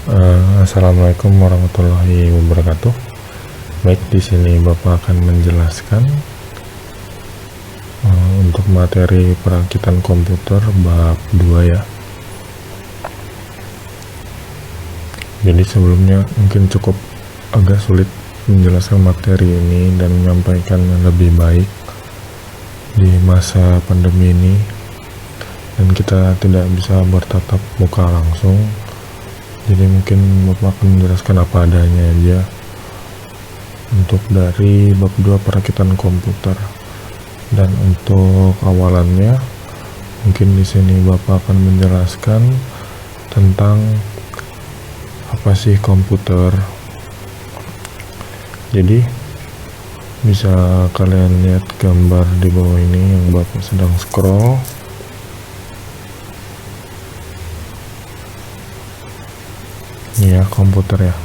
Assalamualaikum warahmatullahi wabarakatuh. Baik, di sini Bapak akan menjelaskan untuk materi perakitan komputer bab 2 ya. Jadi sebelumnya mungkin cukup agak sulit menjelaskan materi ini dan menyampaikan lebih baik di masa pandemi ini, dan kita tidak bisa bertatap muka langsung. Jadi mungkin Bapak akan menjelaskan apa adanya aja untuk dari bab 2 perakitan komputer. Dan untuk awalannya mungkin di sini Bapak akan menjelaskan tentang apa sih komputer. Jadi bisa kalian lihat gambar di bawah ini yang Bapak sedang scroll. Ya, komputer ya.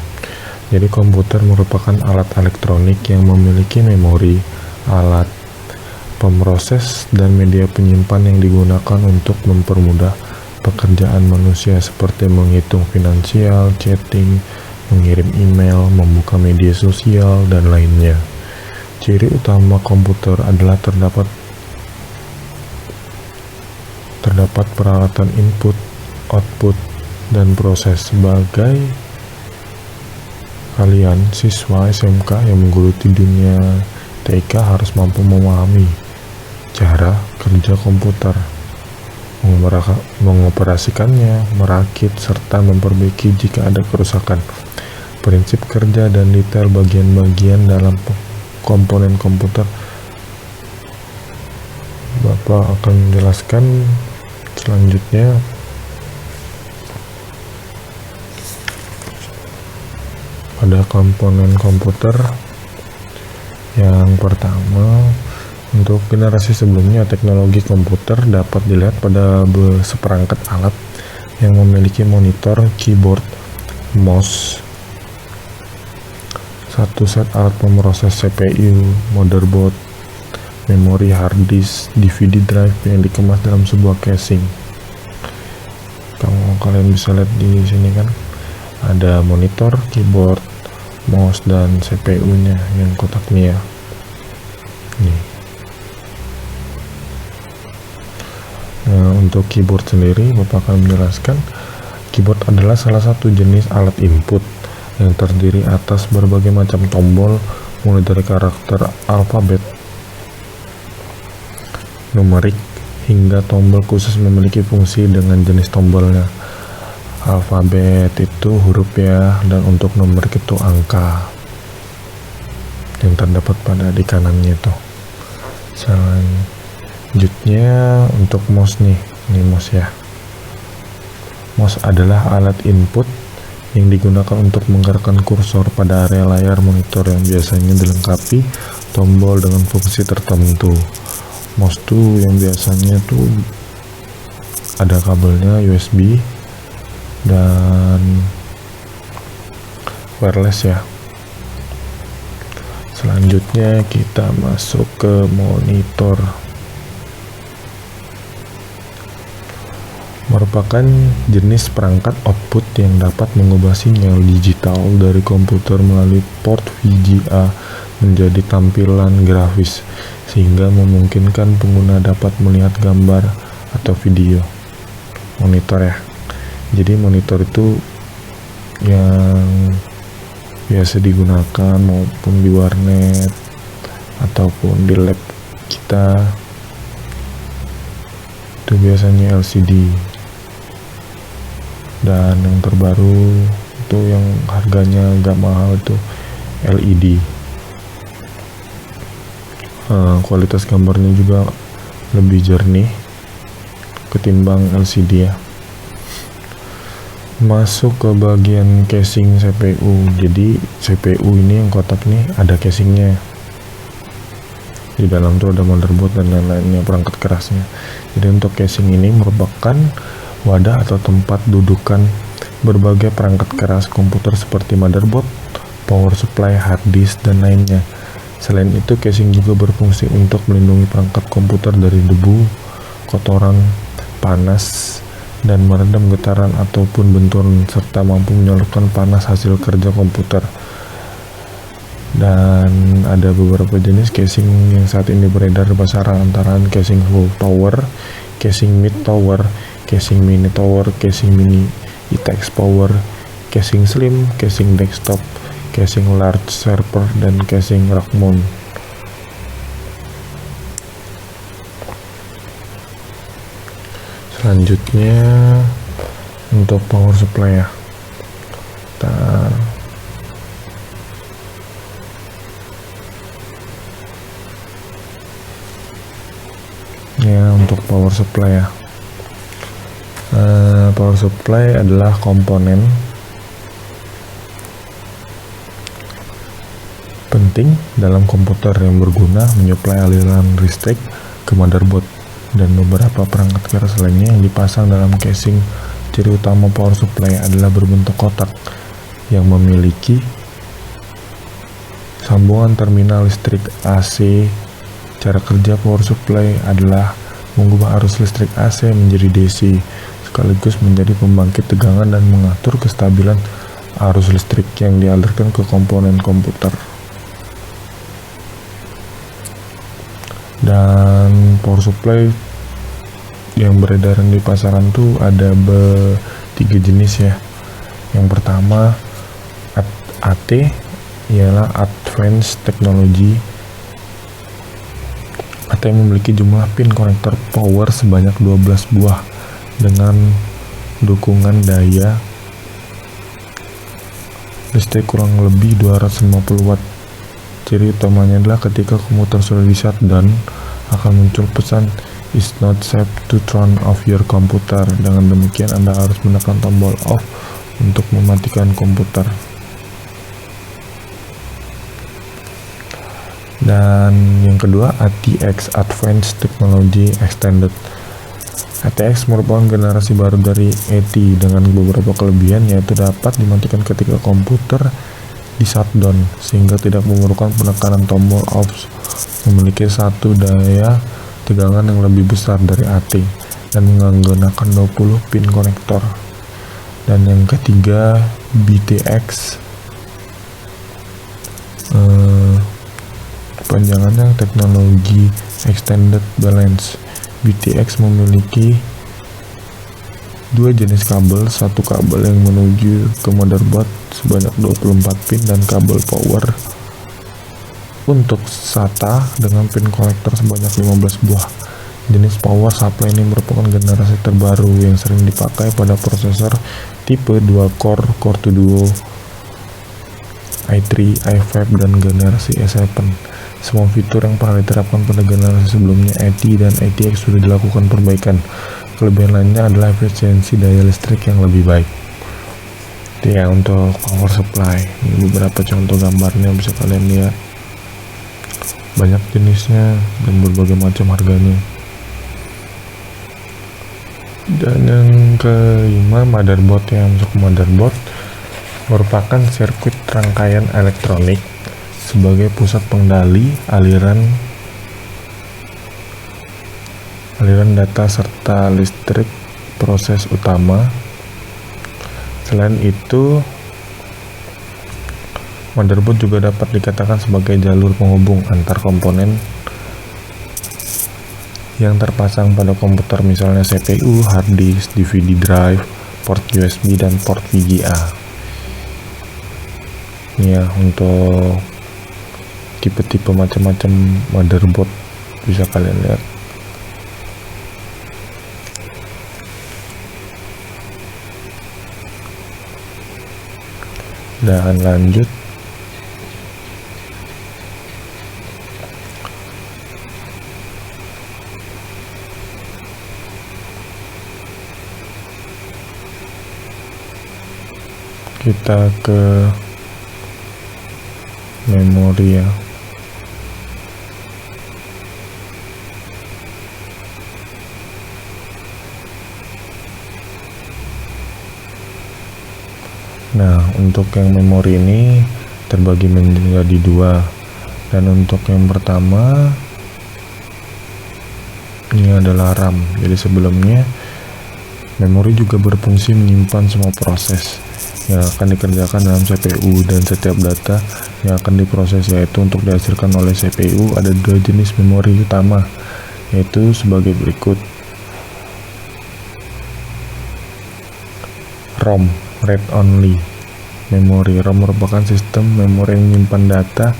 Jadi komputer merupakan alat elektronik yang memiliki memori, alat pemroses, dan media penyimpan yang digunakan untuk mempermudah pekerjaan manusia seperti menghitung finansial, chatting, mengirim email, membuka media sosial, dan lainnya. Ciri utama komputer adalah terdapat peralatan input, output, dan proses. Sebagai kalian siswa SMK yang menggeluti dunia TK harus mampu memahami cara kerja komputer, mengoperasikannya, merakit, serta memperbaiki jika ada kerusakan, prinsip kerja, dan detail bagian-bagian dalam komponen komputer. Bapak akan menjelaskan selanjutnya. Pada komponen komputer yang pertama, untuk generasi sebelumnya teknologi komputer dapat dilihat pada seperangkat alat yang memiliki monitor, keyboard, mouse, satu set alat pemroses CPU, motherboard, memori hard disk, DVD drive yang dikemas dalam sebuah casing. Kalau kalian bisa lihat di sini kan ada monitor, keyboard, mouse, dan CPU-nya yang kotak ini ya. Nih. Nah, untuk keyboard sendiri Bapak akan menjelaskan keyboard adalah salah satu jenis alat input yang terdiri atas berbagai macam tombol, mulai dari karakter alfabet, numerik, hingga tombol khusus memiliki fungsi dengan jenis tombolnya. Alfabet itu huruf ya, dan untuk numerik itu angka yang terdapat pada di kanannya itu. Selanjutnya untuk mouse nih, ini mouse ya. Mouse adalah alat input yang digunakan untuk menggerakkan kursor pada area layar monitor yang biasanya dilengkapi tombol dengan fungsi tertentu. Mouse tuh yang biasanya tuh ada kabelnya USB dan wireless ya. Selanjutnya kita masuk ke monitor. Merupakan jenis perangkat output yang dapat mengubah sinyal digital dari komputer melalui port VGA menjadi tampilan grafis, sehingga memungkinkan pengguna dapat melihat gambar atau video. Monitor ya. Jadi monitor itu yang biasa digunakan maupun di warnet ataupun di lab kita itu biasanya LCD, dan yang terbaru itu yang harganya agak mahal itu LED. Kualitas gambarnya juga lebih jernih ketimbang LCD ya. Masuk ke bagian casing CPU. Jadi CPU ini yang kotak nih ada casingnya. Di dalam tuh ada motherboard dan lain-lainnya, perangkat kerasnya. Jadi untuk casing ini merupakan wadah atau tempat dudukan berbagai perangkat keras komputer seperti motherboard, power supply, hard disk, dan lainnya. Selain itu, casing juga berfungsi untuk melindungi perangkat komputer dari debu, kotoran, panas, dan meredam getaran ataupun benturan serta mampu menyalurkan panas hasil kerja komputer. Dan ada beberapa jenis casing yang saat ini beredar di pasaran, antara casing full tower, casing mid tower, casing mini tower, casing mini ITX power, casing slim, casing desktop, casing large server, dan casing rack mount. Selanjutnya untuk power supply ya. Untuk power supply ya. Power supply adalah komponen penting dalam komputer yang berguna menyuplai aliran listrik ke motherboard dan beberapa perangkat keras lainnya yang dipasang dalam casing. Ciri utama power supply adalah berbentuk kotak yang memiliki sambungan terminal listrik AC. Cara kerja power supply adalah mengubah arus listrik AC menjadi DC, sekaligus menjadi pembangkit tegangan dan mengatur kestabilan arus listrik yang dialirkan ke komponen komputer. Dan power supply yang beredar di pasaran tuh ada 3 jenis ya. Yang pertama AT, ialah Advanced Technology. AT memiliki jumlah pin konektor power sebanyak 12 buah dengan dukungan daya listrik kurang lebih 250 watt. Ciri utamanya adalah ketika komputer sudah di shutdown, akan muncul pesan "It's not safe to turn off your computer". Dengan demikian, Anda harus menekan tombol off untuk mematikan komputer. Dan yang kedua, ATX, Advanced Technology Extended. ATX merupakan generasi baru dari AT dengan beberapa kelebihan, yaitu dapat dimatikan ketika komputer di shutdown sehingga tidak memerlukan penekanan tombol off, memiliki satu daya tegangan yang lebih besar dari AT dan menggunakan 20 pin konektor. Dan yang ketiga, BTX, panjangannya teknologi Extended Balance. BTX memiliki 2 jenis kabel, satu kabel yang menuju ke motherboard sebanyak 24 pin dan kabel power untuk SATA dengan pin konektor sebanyak 15 buah. Jenis power supply ini merupakan generasi terbaru yang sering dipakai pada prosesor tipe 2 core, Core 2 Duo, i3, i5, dan generasi i7. Semua fitur yang pernah diterapkan pada generasi sebelumnya AT dan ATX sudah dilakukan perbaikan. Kelebihan lainnya adalah efisiensi daya listrik yang lebih baik. Ya, untuk power supply, ini beberapa contoh gambarnya bisa kalian lihat. Banyak jenisnya dan berbagai macam harganya. Dan yang kelima, motherboard. Ya, untuk motherboard merupakan sirkuit rangkaian elektronik sebagai pusat pengendali aliran data serta listrik proses utama. Selain itu, motherboard juga dapat dikatakan sebagai jalur penghubung antar komponen yang terpasang pada komputer, misalnya CPU, hard disk, DVD drive, port USB, dan port VGA. Ya, untuk tipe-tipe macam-macam motherboard bisa kalian lihat. Dan lanjut, kita ke memori ya. Nah, untuk yang memori ini terbagi menjadi 2. Dan untuk yang pertama, ini adalah RAM. Jadi sebelumnya Memori juga berfungsi menyimpan semua proses yang akan dikerjakan dalam CPU, dan setiap data yang akan diproses yaitu untuk dihasilkan oleh CPU. Ada dua jenis memori utama, yaitu sebagai berikut. ROM, read only memory. ROM merupakan sistem memori yang menyimpan data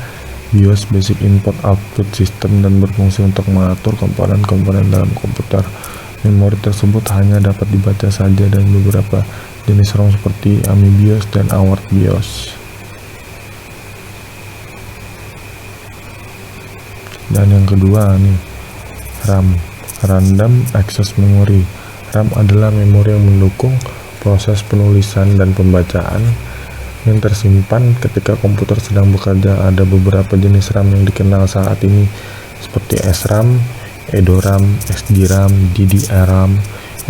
BIOS, basic input output system, dan berfungsi untuk mengatur komponen-komponen dalam komputer. Memori tersebut hanya dapat dibaca saja, dan beberapa jenis ROM seperti AMI BIOS dan AWARD BIOS. Dan yang kedua nih, RAM, Random Access Memory. RAM adalah memori yang mendukung proses penulisan dan pembacaan yang tersimpan ketika komputer sedang bekerja. Ada beberapa jenis RAM yang dikenal saat ini seperti SRAM, EDORAM, SDRAM, DDR-RAM,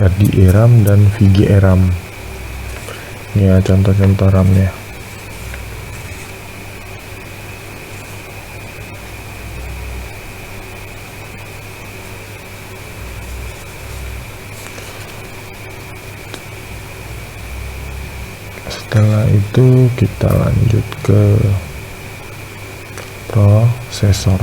RDA-RAM, dan VGA-RAM. Ini ya contoh-contoh RAM-nya. Setelah itu kita lanjut ke prosesor.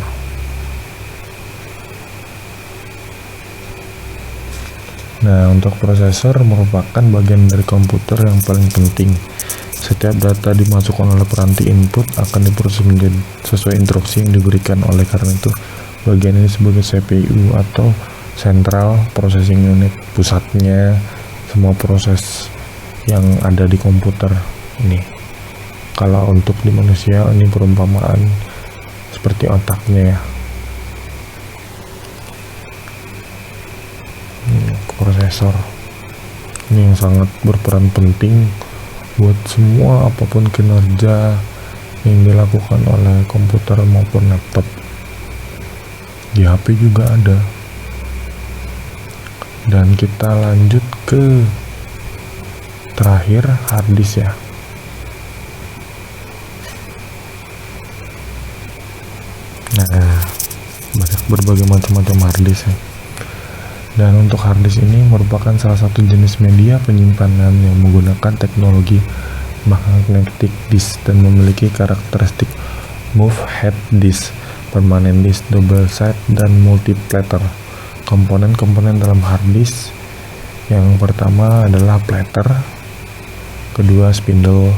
Nah, untuk prosesor merupakan bagian dari komputer yang paling penting. Setiap data dimasukkan oleh peranti input akan diproses menjadi sesuai instruksi yang diberikan. Oleh karena itu, bagian ini sebagai CPU atau Central Processing Unit, pusatnya semua proses yang ada di komputer ini. Kalau untuk di manusia, ini perumpamaan seperti otaknya ya. Prosesor ini yang sangat berperan penting buat semua apapun kinerja yang dilakukan oleh komputer maupun laptop. Di HP juga ada. Dan kita lanjut ke terakhir, hard disk ya. Nah, banyak berbagai macam-macam hard disk ya. Dan untuk hard disk ini merupakan salah satu jenis media penyimpanan yang menggunakan teknologi magnetic disk dan memiliki karakteristik move head disk, permanent disk, double side, dan multiplatter. Komponen-komponen dalam hard disk yang pertama adalah platter, kedua spindle,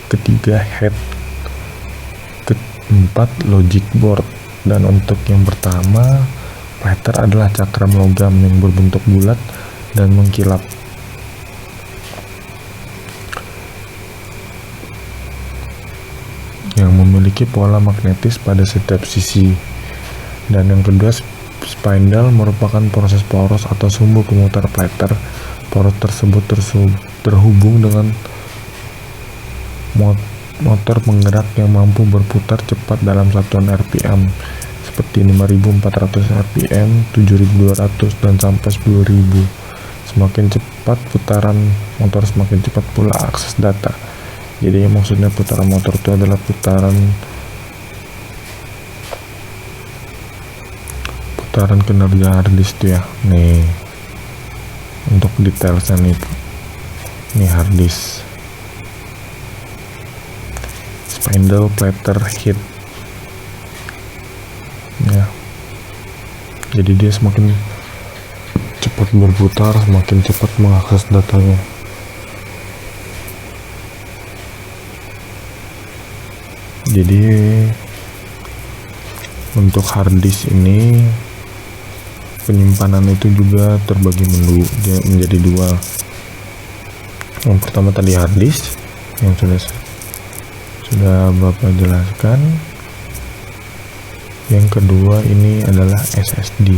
ketiga head, keempat logic board. Dan untuk yang pertama, platter adalah cakram logam yang berbentuk bulat dan mengkilap. Yang memiliki pola magnetis pada setiap sisi. Dan yang kedua, spindle merupakan proses poros atau sumbu pemutar platter. Poros tersebut terhubung dengan motor penggerak yang mampu berputar cepat dalam satuan RPM seperti 5.400 RPM, 7.200, dan sampai 10.000. Semakin cepat putaran motor, semakin cepat pula akses data. Jadi maksudnya putaran motor itu adalah putaran kinerja hard disk itu ya. Nih untuk detailnya nih hard disk, spindle, platter, head ya. Jadi dia semakin cepat berputar, semakin cepat mengakses datanya. Jadi untuk hard disk ini penyimpanan itu juga terbagi menjadi dua. Yang pertama tadi hard disk yang sudah Bapak jelaskan. Yang kedua ini adalah SSD.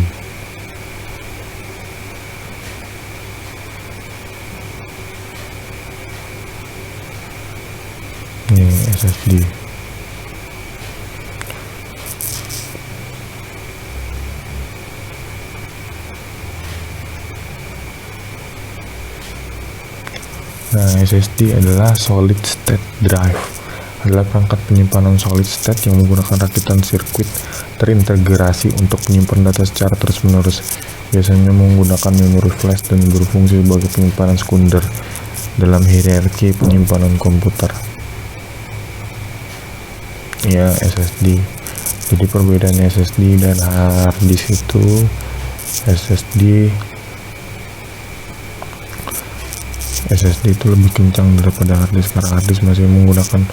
Ini SSD. Nah, SSD adalah solid state drive adalah perangkat penyimpanan solid state yang menggunakan rakitan sirkuit terintegrasi untuk menyimpan data secara terus-menerus. Biasanya menggunakan memori flash dan berfungsi sebagai penyimpanan sekunder dalam hierarki penyimpanan komputer. Ya, SSD. Jadi perbedaan SSD dan hard disk itu, SSD itu lebih kencang daripada hard disk karena hard disk masih menggunakan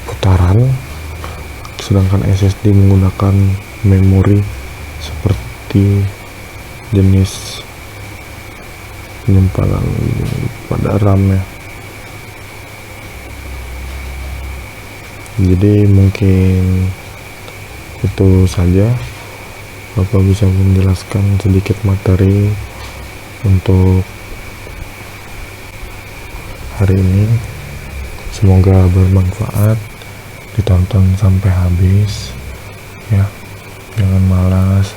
putaran, sedangkan SSD menggunakan memori seperti jenis penyimpanan pada RAM ya. Jadi mungkin itu saja, Bapak bisa menjelaskan sedikit materi untuk hari ini. Semoga bermanfaat, ditonton sampai habis ya, jangan malas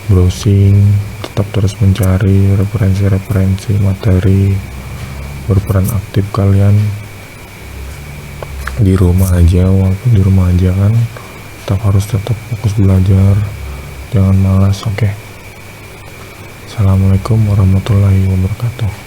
browsing, tetap terus mencari referensi-referensi materi, berperan aktif kalian di rumah aja, walaupun di rumah aja kan tetap fokus belajar, jangan malas. Oke. Assalamualaikum warahmatullahi wabarakatuh.